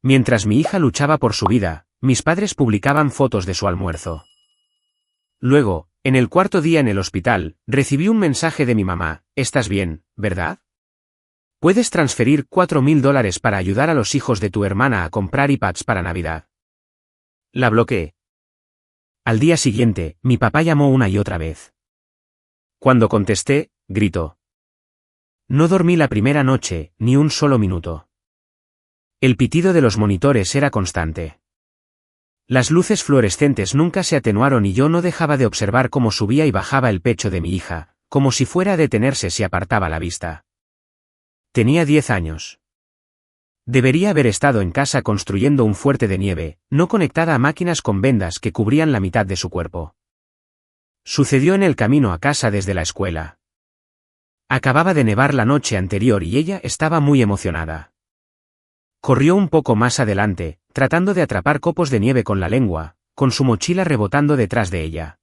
Mientras mi hija luchaba por su vida, mis padres publicaban fotos de su almuerzo. Luego, en el cuarto día en el hospital, recibí un mensaje de mi mamá: ¿estás bien, verdad? ¿Puedes transferir $4.000 para ayudar a los hijos de tu hermana a comprar iPads para Navidad? La bloqueé. Al día siguiente, mi papá llamó una y otra vez. Cuando contesté, gritó. No dormí la primera noche, ni un solo minuto. El pitido de los monitores era constante. Las luces fluorescentes nunca se atenuaron y yo no dejaba de observar cómo subía y bajaba el pecho de mi hija, como si fuera a detenerse si apartaba la vista. Tenía 10 años. Debería haber estado en casa construyendo un fuerte de nieve, no conectada a máquinas con vendas que cubrían la mitad de su cuerpo. Sucedió en el camino a casa desde la escuela. Acababa de nevar la noche anterior y ella estaba muy emocionada. Corrió un poco más adelante, tratando de atrapar copos de nieve con la lengua, con su mochila rebotando detrás de ella.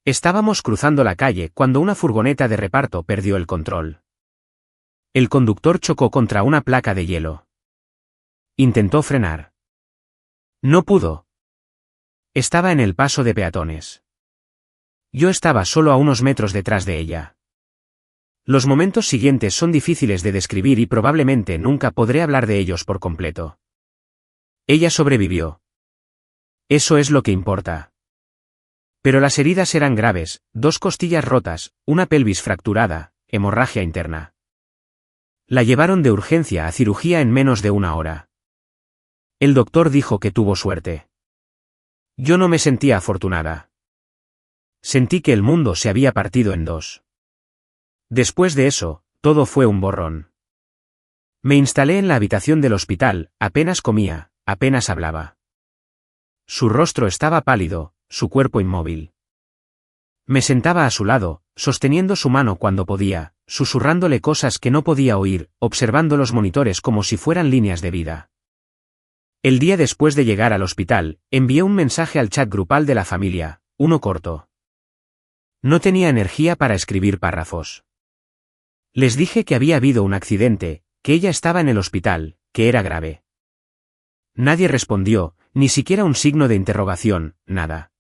Estábamos cruzando la calle cuando una furgoneta de reparto perdió el control. El conductor chocó contra una placa de hielo. Intentó frenar. No pudo. Estaba en el paso de peatones. Yo estaba solo a unos metros detrás de ella. Los momentos siguientes son difíciles de describir y probablemente nunca podré hablar de ellos por completo. Ella sobrevivió. Eso es lo que importa. Pero las heridas eran graves: 2 costillas rotas, una pelvis fracturada, hemorragia interna. La llevaron de urgencia a cirugía en menos de 1 hora. El doctor dijo que tuvo suerte. Yo no me sentía afortunada. Sentí que el mundo se había partido en 2. Después de eso, todo fue un borrón. Me instalé en la habitación del hospital, apenas comía, apenas hablaba. Su rostro estaba pálido, su cuerpo inmóvil. Me sentaba a su lado, sosteniendo su mano cuando podía, susurrándole cosas que no podía oír, observando los monitores como si fueran líneas de vida. El día después de llegar al hospital, envié un mensaje al chat grupal de la familia, uno corto. No tenía energía para escribir párrafos. Les dije que había habido un accidente, que ella estaba en el hospital, que era grave. Nadie respondió, ni siquiera un signo de interrogación, nada.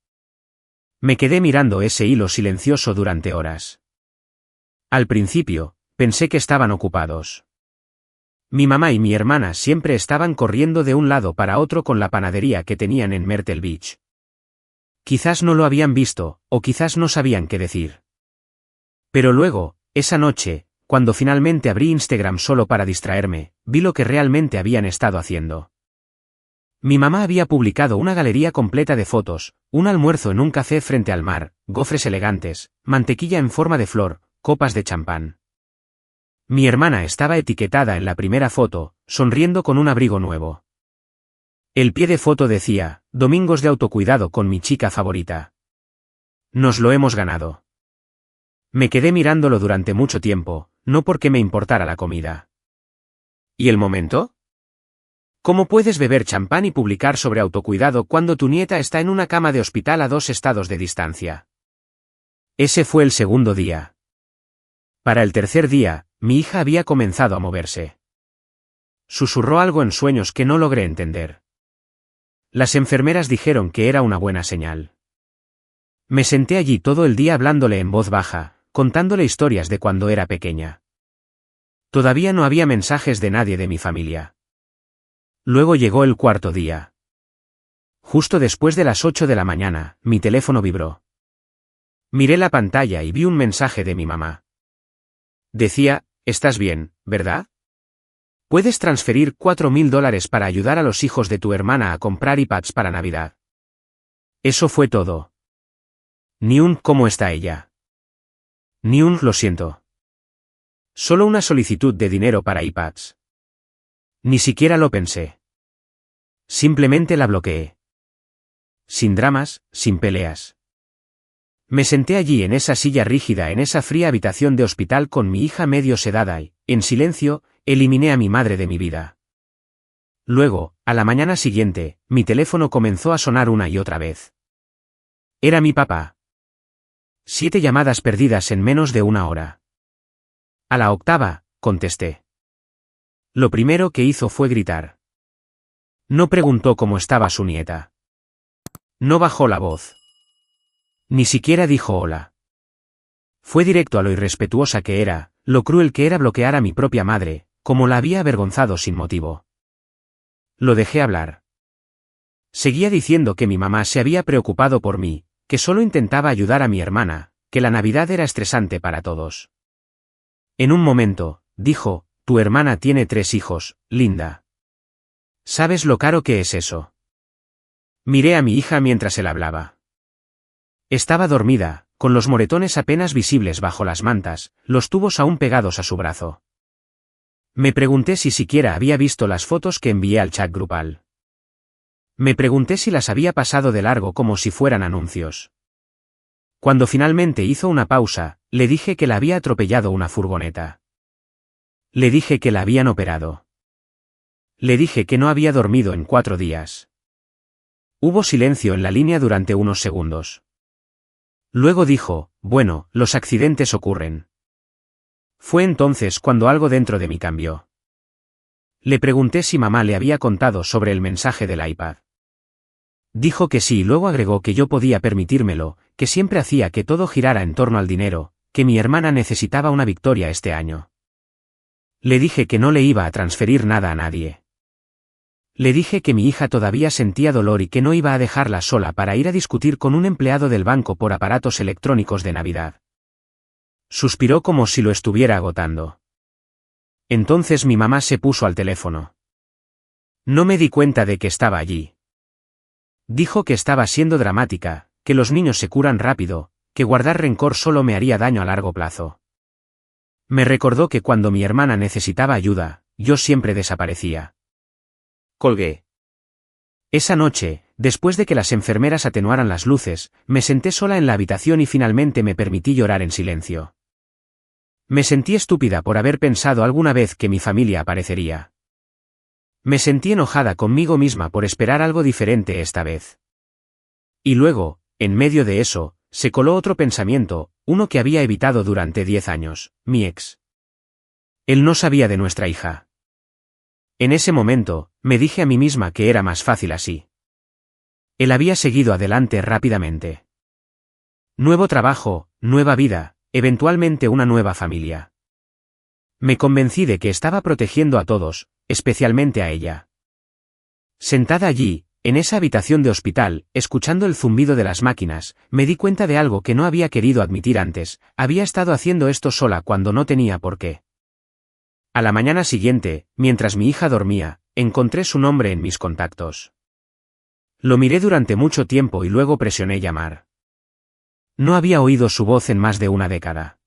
Me quedé mirando ese hilo silencioso durante horas. Al principio, pensé que estaban ocupados. Mi mamá y mi hermana siempre estaban corriendo de un lado para otro con la panadería que tenían en Myrtle Beach. Quizás no lo habían visto, o quizás no sabían qué decir. Pero luego, esa noche, cuando finalmente abrí Instagram solo para distraerme, vi lo que realmente habían estado haciendo. Mi mamá había publicado una galería completa de fotos: un almuerzo en un café frente al mar, gofres elegantes, mantequilla en forma de flor, copas de champán. Mi hermana estaba etiquetada en la primera foto, sonriendo con un abrigo nuevo. El pie de foto decía: domingos de autocuidado con mi chica favorita. Nos lo hemos ganado. Me quedé mirándolo durante mucho tiempo, no porque me importara la comida. ¿Y el momento? ¿Cómo puedes beber champán y publicar sobre autocuidado cuando tu nieta está en una cama de hospital a 2 estados de distancia? Ese fue el segundo día. Para el tercer día, mi hija había comenzado a moverse. Susurró algo en sueños que no logré entender. Las enfermeras dijeron que era una buena señal. Me senté allí todo el día hablándole en voz baja, contándole historias de cuando era pequeña. Todavía no había mensajes de nadie de mi familia. Luego llegó el cuarto día. Justo después de las 8 de la mañana, mi teléfono vibró. Miré la pantalla y vi un mensaje de mi mamá. Decía: ¿estás bien, verdad? ¿Puedes transferir $4.000 para ayudar a los hijos de tu hermana a comprar iPads para Navidad? Eso fue todo. Ni un ¿cómo está ella? Ni un lo siento. Solo una solicitud de dinero para iPads. Ni siquiera lo pensé. Simplemente la bloqueé. Sin dramas, sin peleas. Me senté allí en esa silla rígida en esa fría habitación de hospital con mi hija medio sedada y, en silencio, eliminé a mi madre de mi vida. Luego, a la mañana siguiente, mi teléfono comenzó a sonar una y otra vez. Era mi papá. 7 llamadas perdidas en menos de 1 hora. A la octava, contesté. Lo primero que hizo fue gritar. No preguntó cómo estaba su nieta. No bajó la voz. Ni siquiera dijo hola. Fue directo a lo irrespetuosa que era, lo cruel que era bloquear a mi propia madre, como la había avergonzado sin motivo. Lo dejé hablar. Seguía diciendo que mi mamá se había preocupado por mí, que solo intentaba ayudar a mi hermana, que la Navidad era estresante para todos. En un momento, dijo, tu hermana tiene 3 hijos, Linda. ¿Sabes lo caro que es eso? Miré a mi hija mientras él hablaba. Estaba dormida, con los moretones apenas visibles bajo las mantas, los tubos aún pegados a su brazo. Me pregunté si siquiera había visto las fotos que envié al chat grupal. Me pregunté si las había pasado de largo como si fueran anuncios. Cuando finalmente hizo una pausa, le dije que la había atropellado una furgoneta. Le dije que la habían operado. Le dije que no había dormido en 4 días. Hubo silencio en la línea durante unos segundos. Luego dijo, bueno, los accidentes ocurren. Fue entonces cuando algo dentro de mí cambió. Le pregunté si mamá le había contado sobre el mensaje del iPad. Dijo que sí y luego agregó que yo podía permitírmelo, que siempre hacía que todo girara en torno al dinero, que mi hermana necesitaba una victoria este año. Le dije que no le iba a transferir nada a nadie. Le dije que mi hija todavía sentía dolor y que no iba a dejarla sola para ir a discutir con un empleado del banco por aparatos electrónicos de Navidad. Suspiró como si lo estuviera agotando. Entonces mi mamá se puso al teléfono. No me di cuenta de que estaba allí. Dijo que estaba siendo dramática, que los niños se curan rápido, que guardar rencor solo me haría daño a largo plazo. Me recordó que cuando mi hermana necesitaba ayuda, yo siempre desaparecía. Colgué. Esa noche, después de que las enfermeras atenuaran las luces, me senté sola en la habitación y finalmente me permití llorar en silencio. Me sentí estúpida por haber pensado alguna vez que mi familia aparecería. Me sentí enojada conmigo misma por esperar algo diferente esta vez. Y luego, en medio de eso, se coló otro pensamiento, uno que había evitado durante 10 años, mi ex. Él no sabía de nuestra hija. En ese momento, me dije a mí misma que era más fácil así. Él había seguido adelante rápidamente. Nuevo trabajo, nueva vida, eventualmente una nueva familia. Me convencí de que estaba protegiendo a todos, especialmente a ella. Sentada allí, en esa habitación de hospital, escuchando el zumbido de las máquinas, me di cuenta de algo que no había querido admitir antes, había estado haciendo esto sola cuando no tenía por qué. A la mañana siguiente, mientras mi hija dormía, encontré su nombre en mis contactos. Lo miré durante mucho tiempo y luego presioné llamar. No había oído su voz en más de una década.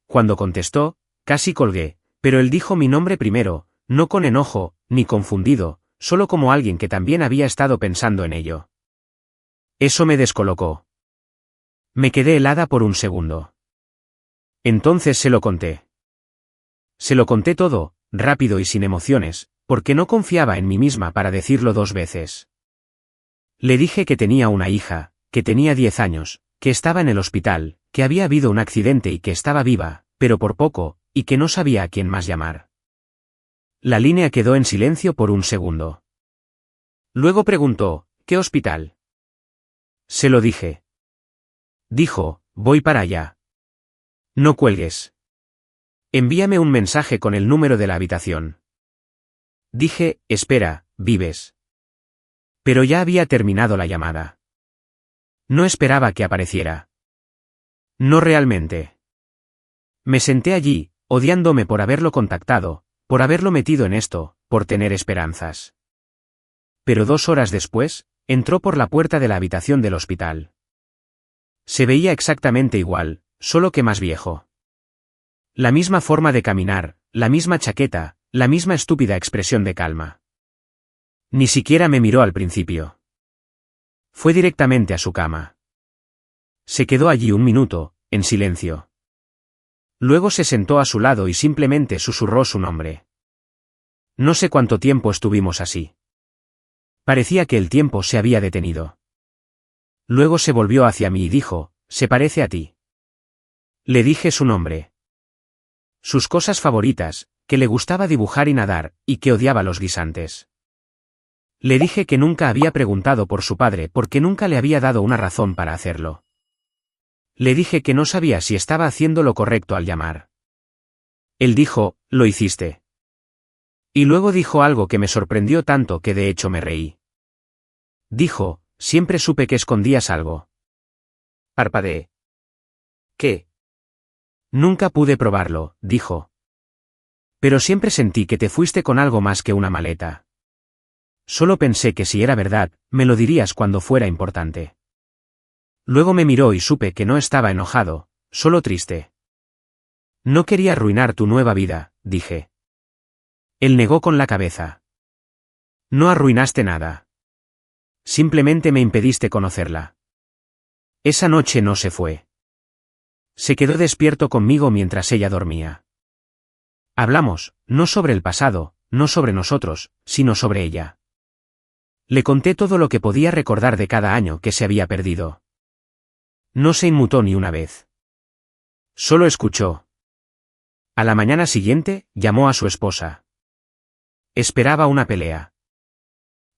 Cuando contestó, casi colgué, pero él dijo mi nombre primero, no con enojo, ni confundido, solo como alguien que también había estado pensando en ello. Eso me descolocó. Me quedé helada por un segundo. Entonces se lo conté. Se lo conté todo, rápido y sin emociones, porque no confiaba en mí misma para decirlo 2 veces. Le dije que tenía una hija, que tenía 10 años, que estaba en el hospital, que había habido un accidente y que estaba viva, pero por poco, y que no sabía a quién más llamar. La línea quedó en silencio por un segundo. Luego preguntó, ¿qué hospital? Se lo dije. Dijo, voy para allá. No cuelgues. Envíame un mensaje con el número de la habitación. Dije, espera, ¿vives? Pero ya había terminado la llamada. No esperaba que apareciera. No realmente. Me senté allí, odiándome por haberlo contactado, por haberlo metido en esto, por tener esperanzas. Pero 2 horas después, entró por la puerta de la habitación del hospital. Se veía exactamente igual, solo que más viejo. La misma forma de caminar, la misma chaqueta, la misma estúpida expresión de calma. Ni siquiera me miró al principio. Fue directamente a su cama. Se quedó allí un minuto, en silencio. Luego se sentó a su lado y simplemente susurró su nombre. No sé cuánto tiempo estuvimos así. Parecía que el tiempo se había detenido. Luego se volvió hacia mí y dijo, «¿Se parece a ti?» Le dije su nombre. Sus cosas favoritas, que le gustaba dibujar y nadar, y que odiaba los guisantes. Le dije que nunca había preguntado por su padre porque nunca le había dado una razón para hacerlo. Le dije que no sabía si estaba haciendo lo correcto al llamar. Él dijo, «Lo hiciste». Y luego dijo algo que me sorprendió tanto que de hecho me reí. Dijo, «Siempre supe que escondías algo». Parpadeé. «¿Qué?» «Nunca pude probarlo», dijo. «Pero siempre sentí que te fuiste con algo más que una maleta. Solo pensé que si era verdad, me lo dirías cuando fuera importante». Luego me miró y supe que no estaba enojado, solo triste. «No quería arruinar tu nueva vida», dije. Él negó con la cabeza. «No arruinaste nada. Simplemente me impediste conocerla». Esa noche no se fue. Se quedó despierto conmigo mientras ella dormía. Hablamos, no sobre el pasado, no sobre nosotros, sino sobre ella. Le conté todo lo que podía recordar de cada año que se había perdido. No se inmutó ni una vez. Solo escuchó. A la mañana siguiente, llamó a su esposa. Esperaba una pelea.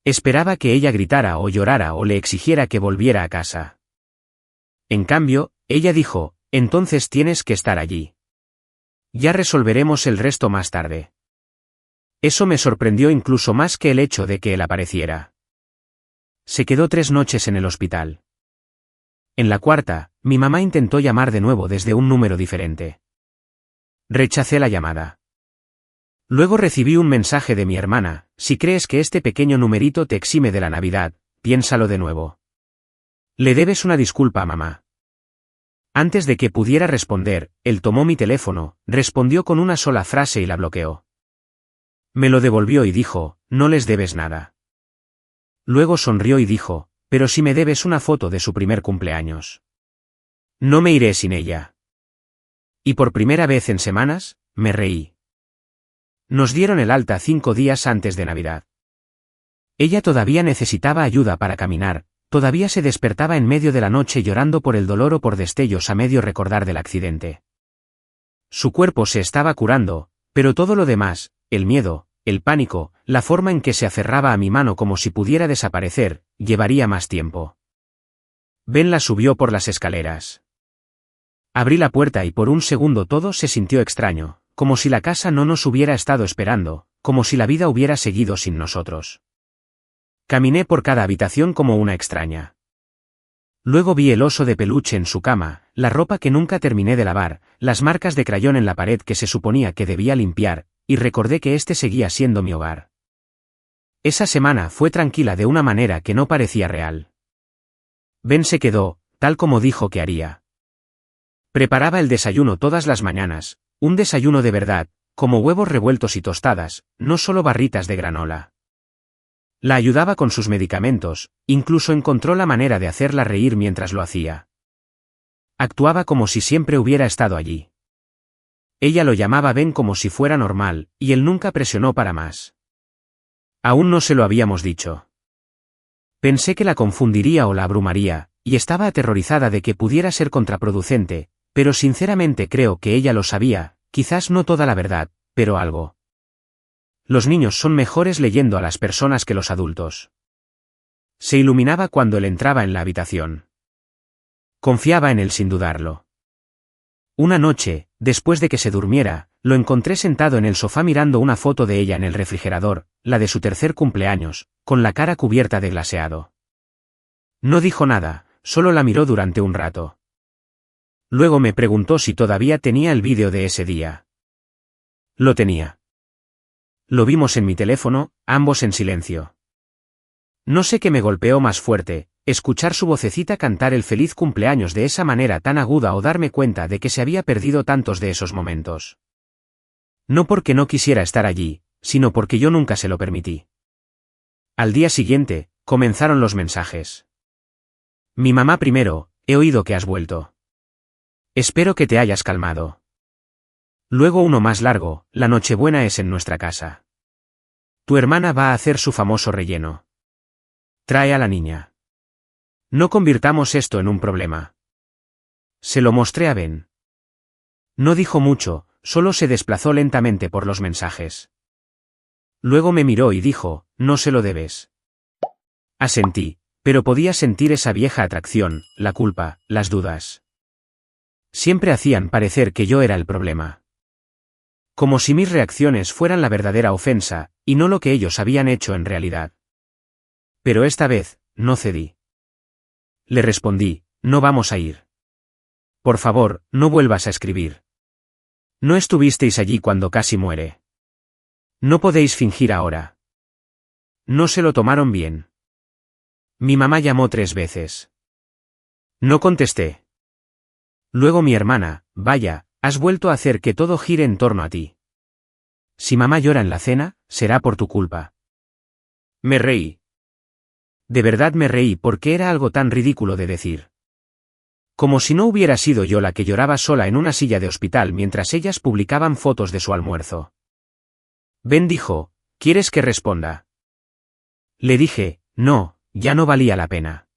Esperaba que ella gritara o llorara o le exigiera que volviera a casa. En cambio, ella dijo, «Entonces tienes que estar allí. Ya resolveremos el resto más tarde». Eso me sorprendió incluso más que el hecho de que él apareciera. Se quedó 3 noches en el hospital. En la cuarta, mi mamá intentó llamar de nuevo desde un número diferente. Rechacé la llamada. Luego recibí un mensaje de mi hermana, «Si crees que este pequeño numerito te exime de la Navidad, piénsalo de nuevo. Le debes una disculpa a mamá». Antes de que pudiera responder, él tomó mi teléfono, respondió con una sola frase y la bloqueó. Me lo devolvió y dijo, «No les debes nada». Luego sonrió y dijo, «Pero si me debes una foto de su primer cumpleaños. No me iré sin ella». Y por primera vez en semanas, me reí. Nos dieron el alta 5 días antes de Navidad. Ella todavía necesitaba ayuda para caminar, todavía se despertaba en medio de la noche llorando por el dolor o por destellos a medio recordar del accidente. Su cuerpo se estaba curando, pero todo lo demás, el miedo, el pánico, la forma en que se aferraba a mi mano como si pudiera desaparecer, llevaría más tiempo. Ben la subió por las escaleras. Abrí la puerta y por un segundo todo se sintió extraño, como si la casa no nos hubiera estado esperando, como si la vida hubiera seguido sin nosotros. Caminé por cada habitación como una extraña. Luego vi el oso de peluche en su cama, la ropa que nunca terminé de lavar, las marcas de crayón en la pared que se suponía que debía limpiar, y recordé que este seguía siendo mi hogar. Esa semana fue tranquila de una manera que no parecía real. Ben se quedó, tal como dijo que haría. Preparaba el desayuno todas las mañanas, un desayuno de verdad, como huevos revueltos y tostadas, no solo barritas de granola. La ayudaba con sus medicamentos, incluso encontró la manera de hacerla reír mientras lo hacía. Actuaba como si siempre hubiera estado allí. Ella lo llamaba Ben como si fuera normal, y él nunca presionó para más. Aún no se lo habíamos dicho. Pensé que la confundiría o la abrumaría, y estaba aterrorizada de que pudiera ser contraproducente, pero sinceramente creo que ella lo sabía, quizás no toda la verdad, pero algo. Los niños son mejores leyendo a las personas que los adultos. Se iluminaba cuando él entraba en la habitación. Confiaba en él sin dudarlo. Una noche, después de que se durmiera, lo encontré sentado en el sofá mirando una foto de ella en el refrigerador, la de su 3er cumpleaños, con la cara cubierta de glaseado. No dijo nada, solo la miró durante un rato. Luego me preguntó si todavía tenía el vídeo de ese día. Lo tenía. Lo vimos en mi teléfono, ambos en silencio. No sé qué me golpeó más fuerte, escuchar su vocecita cantar el feliz cumpleaños de esa manera tan aguda o darme cuenta de que se había perdido tantos de esos momentos. No porque no quisiera estar allí, sino porque yo nunca se lo permití. Al día siguiente, comenzaron los mensajes. Mi mamá primero, he oído que has vuelto. Espero que te hayas calmado. Luego uno más largo, la Nochebuena es en nuestra casa. Tu hermana va a hacer su famoso relleno. Trae a la niña. No convirtamos esto en un problema. Se lo mostré a Ben. No dijo mucho, solo se desplazó lentamente por los mensajes. Luego me miró y dijo, no se lo debes. Asentí, pero podía sentir esa vieja atracción, la culpa, las dudas. Siempre hacían parecer que yo era el problema. Como si mis reacciones fueran la verdadera ofensa, y no lo que ellos habían hecho en realidad. Pero esta vez, no cedí. Le respondí, no vamos a ir. Por favor, no vuelvas a escribir. No estuvisteis allí cuando casi muere. No podéis fingir ahora. No se lo tomaron bien. Mi mamá llamó 3 veces. No contesté. Luego mi hermana, vaya, has vuelto a hacer que todo gire en torno a ti. Si mamá llora en la cena, será por tu culpa. Me reí. De verdad me reí porque era algo tan ridículo de decir. Como si no hubiera sido yo la que lloraba sola en una silla de hospital mientras ellas publicaban fotos de su almuerzo. Ben dijo, ¿quieres que responda? Le dije, no, ya no valía la pena.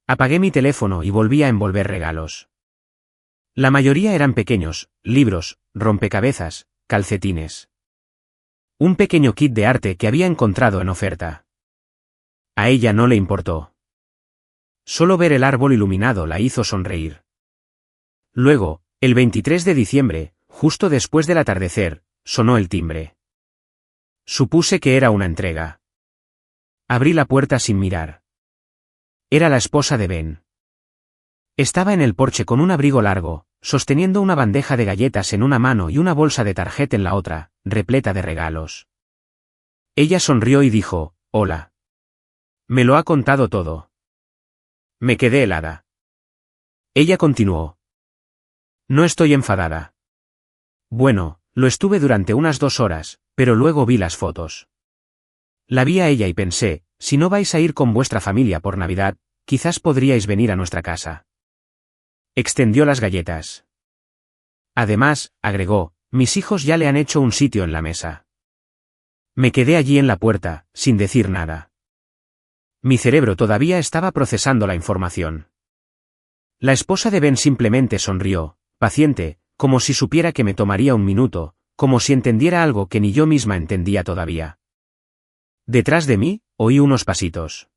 Apagué mi teléfono y volví a envolver regalos. La mayoría eran pequeños, libros, rompecabezas, calcetines. Un pequeño kit de arte que había encontrado en oferta. A ella no le importó. Solo ver el árbol iluminado la hizo sonreír. Luego, el 23 de diciembre, justo después del atardecer, sonó el timbre. Supuse que era una entrega. Abrí la puerta sin mirar. Era la esposa de Ben. Estaba en el porche con un abrigo largo, sosteniendo una bandeja de galletas en una mano y una bolsa de tarjeta en la otra, repleta de regalos. Ella sonrió y dijo, hola. Me lo ha contado todo. Me quedé helada. Ella continuó. No estoy enfadada. Bueno, lo estuve durante unas 2 horas, pero luego vi las fotos. La vi a ella y pensé, si no vais a ir con vuestra familia por Navidad, quizás podríais venir a nuestra casa. Extendió las galletas. Además, agregó, mis hijos ya le han hecho un sitio en la mesa. Me quedé allí en la puerta, sin decir nada. Mi cerebro todavía estaba procesando la información. La esposa de Ben simplemente sonrió, paciente, como si supiera que me tomaría un minuto, como si entendiera algo que ni yo misma entendía todavía. Detrás de mí, oí unos pasitos.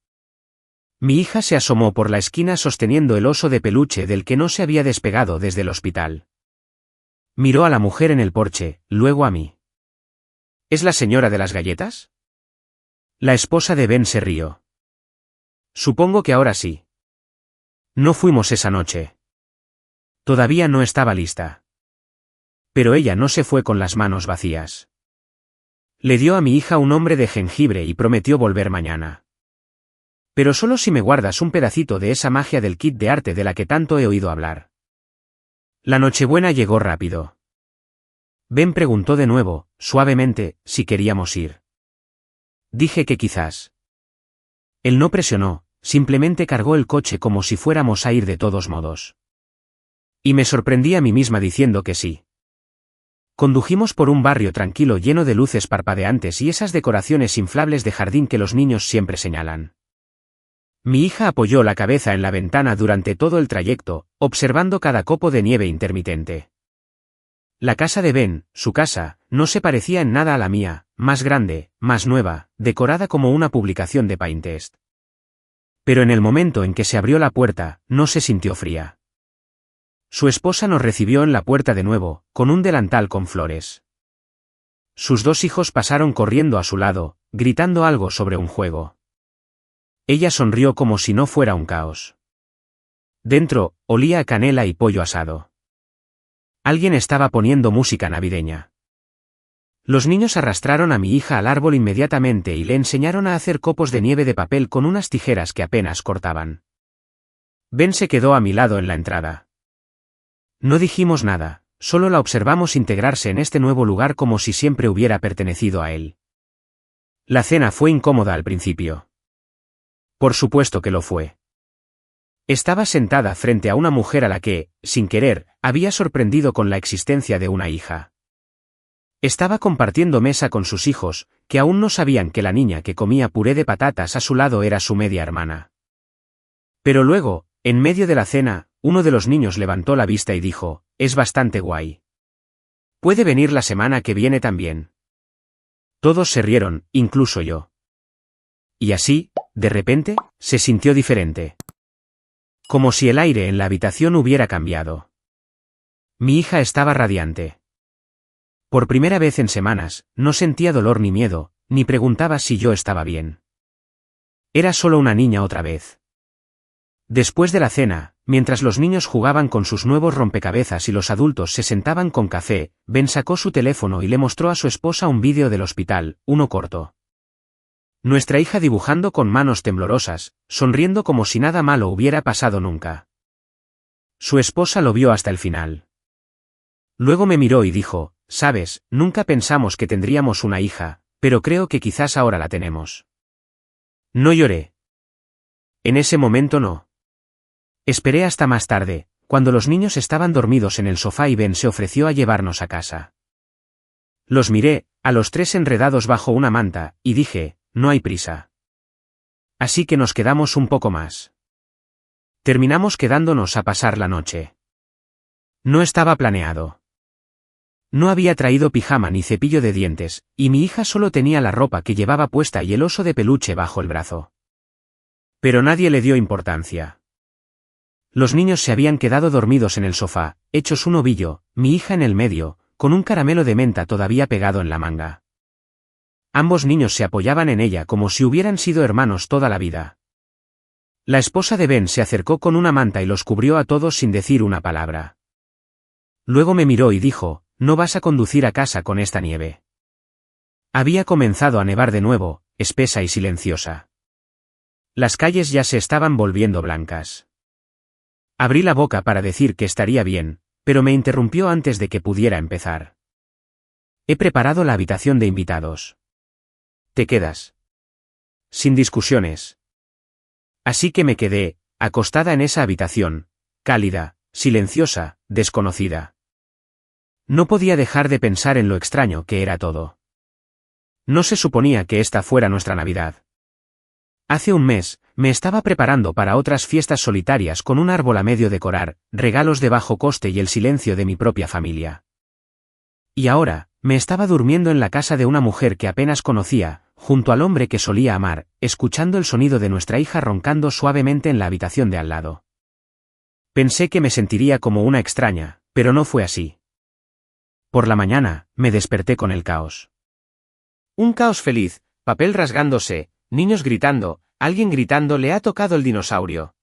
Mi hija se asomó por la esquina sosteniendo el oso de peluche del que no se había despegado desde el hospital. Miró a la mujer en el porche, luego a mí. ¿Es la señora de las galletas? La esposa de Ben se rió. Supongo que ahora sí. No fuimos esa noche. Todavía no estaba lista. Pero ella no se fue con las manos vacías. Le dio a mi hija un hombre de jengibre y prometió volver mañana. Pero solo si me guardas un pedacito de esa magia del kit de arte de la que tanto he oído hablar. La Nochebuena llegó rápido. Ben preguntó de nuevo, suavemente, si queríamos ir. Dije que quizás. Él no presionó, simplemente cargó el coche como si fuéramos a ir de todos modos. Y me sorprendí a mí misma diciendo que sí. Condujimos por un barrio tranquilo lleno de luces parpadeantes y esas decoraciones inflables de jardín que los niños siempre señalan. Mi hija apoyó la cabeza en la ventana durante todo el trayecto, observando cada copo de nieve intermitente. La casa de Ben, su casa, no se parecía en nada a la mía, más grande, más nueva, decorada como una publicación de Pinterest. Pero en el momento en que se abrió la puerta, no se sintió fría. Su esposa nos recibió en la puerta de nuevo, con un delantal con flores. Sus 2 hijos pasaron corriendo a su lado, gritando algo sobre un juego. Ella sonrió como si no fuera un caos. Dentro, olía a canela y pollo asado. Alguien estaba poniendo música navideña. Los niños arrastraron a mi hija al árbol inmediatamente y le enseñaron a hacer copos de nieve de papel con unas tijeras que apenas cortaban. Ben se quedó a mi lado en la entrada. No dijimos nada, solo la observamos integrarse en este nuevo lugar como si siempre hubiera pertenecido a él. La cena fue incómoda al principio. Por supuesto que lo fue. Estaba sentada frente a una mujer a la que, sin querer, había sorprendido con la existencia de una hija. Estaba compartiendo mesa con sus hijos, que aún no sabían que la niña que comía puré de patatas a su lado era su media hermana. Pero luego, en medio de la cena, uno de los niños levantó la vista y dijo, es bastante guay. ¿Puede venir la semana que viene también? Todos se rieron, incluso yo. Y así, de repente, se sintió diferente. Como si el aire en la habitación hubiera cambiado. Mi hija estaba radiante. Por primera vez en semanas, no sentía dolor ni miedo, ni preguntaba si yo estaba bien. Era solo una niña otra vez. Después de la cena, mientras los niños jugaban con sus nuevos rompecabezas y los adultos se sentaban con café, Ben sacó su teléfono y le mostró a su esposa un vídeo del hospital, uno corto. Nuestra hija dibujando con manos temblorosas, sonriendo como si nada malo hubiera pasado nunca. Su esposa lo vio hasta el final. Luego me miró y dijo, «Sabes, nunca pensamos que tendríamos una hija, pero creo que quizás ahora la tenemos». No lloré. En ese momento no. Esperé hasta más tarde, cuando los niños estaban dormidos en el sofá y Ben se ofreció a llevarnos a casa. Los miré, a los tres enredados bajo una manta, y dije, no hay prisa. Así que nos quedamos un poco más. Terminamos quedándonos a pasar la noche. No estaba planeado. No había traído pijama ni cepillo de dientes, y mi hija solo tenía la ropa que llevaba puesta y el oso de peluche bajo el brazo. Pero nadie le dio importancia. Los niños se habían quedado dormidos en el sofá, hechos un ovillo, mi hija en el medio, con un caramelo de menta todavía pegado en la manga. Ambos niños se apoyaban en ella como si hubieran sido hermanos toda la vida. La esposa de Ben se acercó con una manta y los cubrió a todos sin decir una palabra. Luego me miró y dijo, «No vas a conducir a casa con esta nieve». Había comenzado a nevar de nuevo, espesa y silenciosa. Las calles ya se estaban volviendo blancas. Abrí la boca para decir que estaría bien, pero me interrumpió antes de que pudiera empezar. He preparado la habitación de invitados. ¿Te quedas? Sin discusiones. Así que me quedé, acostada en esa habitación, cálida, silenciosa, desconocida. No podía dejar de pensar en lo extraño que era todo. No se suponía que esta fuera nuestra Navidad. Hace un mes, me estaba preparando para otras fiestas solitarias con un árbol a medio decorar, regalos de bajo coste y el silencio de mi propia familia. Y ahora, me estaba durmiendo en la casa de una mujer que apenas conocía, junto al hombre que solía amar, escuchando el sonido de nuestra hija roncando suavemente en la habitación de al lado. Pensé que me sentiría como una extraña, pero no fue así. Por la mañana, me desperté con el caos. Un caos feliz, papel rasgándose, niños gritando, alguien gritando le ha tocado el dinosaurio.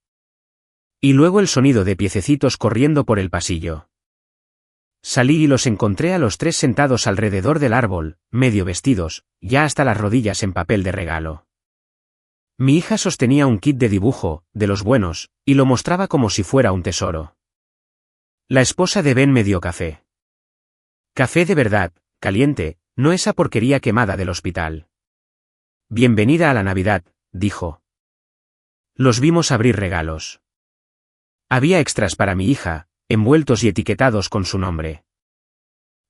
Y luego el sonido de piececitos corriendo por el pasillo. Salí y los encontré a los tres sentados alrededor del árbol, medio vestidos, ya hasta las rodillas en papel de regalo. Mi hija sostenía un kit de dibujo, de los buenos, y lo mostraba como si fuera un tesoro. La esposa de Ben me dio café. Café de verdad, caliente, no esa porquería quemada del hospital. Bienvenida a la Navidad, dijo. Los vimos abrir regalos. Había extras para mi hija, envueltos y etiquetados con su nombre.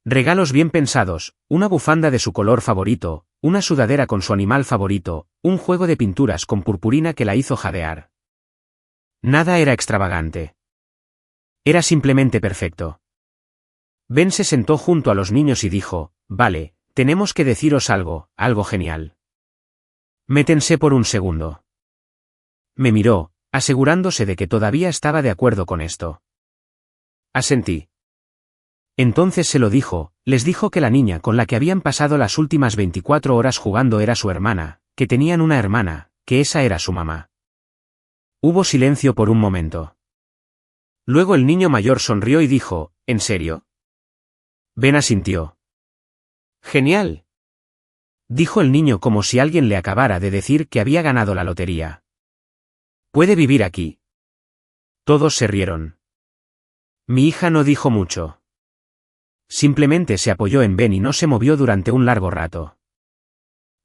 Regalos bien pensados, una bufanda de su color favorito, una sudadera con su animal favorito, un juego de pinturas con purpurina que la hizo jadear. Nada era extravagante. Era simplemente perfecto. Ben se sentó junto a los niños y dijo, «Vale, tenemos que deciros algo, algo genial». Me tensé por un segundo. Me miró, asegurándose de que todavía estaba de acuerdo con esto. Asentí. Entonces se lo dijo, les dijo que la niña con la que habían pasado las últimas 24 horas jugando era su hermana, que tenían una hermana, que esa era su mamá. Hubo silencio por un momento. Luego el niño mayor sonrió y dijo, «¿En serio?» Ben asintió. «Genial», dijo el niño como si alguien le acabara de decir que había ganado la lotería. «¿Puede vivir aquí?» Todos se rieron. Mi hija no dijo mucho. Simplemente se apoyó en Ben y no se movió durante un largo rato.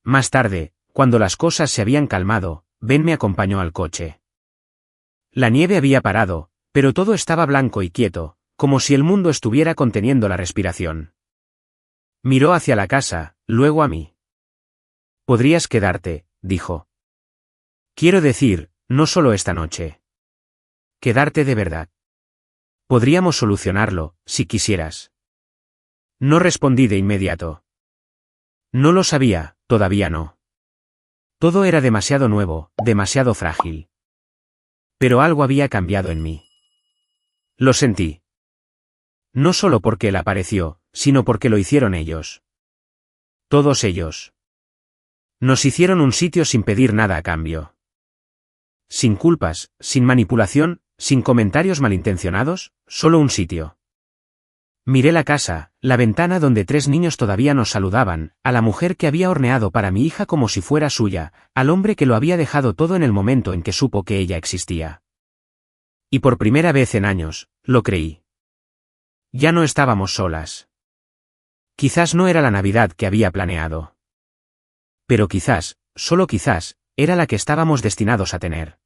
Más tarde, cuando las cosas se habían calmado, Ben me acompañó al coche. La nieve había parado, pero todo estaba blanco y quieto, como si el mundo estuviera conteniendo la respiración. Miró hacia la casa, luego a mí. «Podrías quedarte», dijo. «Quiero decir, no solo esta noche. Quedarte de verdad. Podríamos solucionarlo, si quisieras». No respondí de inmediato. No lo sabía, todavía no. Todo era demasiado nuevo, demasiado frágil. Pero algo había cambiado en mí. Lo sentí. No solo porque él apareció, sino porque lo hicieron ellos. Todos ellos. Nos hicieron un sitio sin pedir nada a cambio. Sin culpas, sin manipulación, sin comentarios malintencionados, solo un sitio. Miré la casa, la ventana donde 3 niños todavía nos saludaban, a la mujer que había horneado para mi hija como si fuera suya, al hombre que lo había dejado todo en el momento en que supo que ella existía. Y por primera vez en años, lo creí. Ya no estábamos solas. Quizás no era la Navidad que había planeado. Pero quizás, solo quizás, era la que estábamos destinados a tener.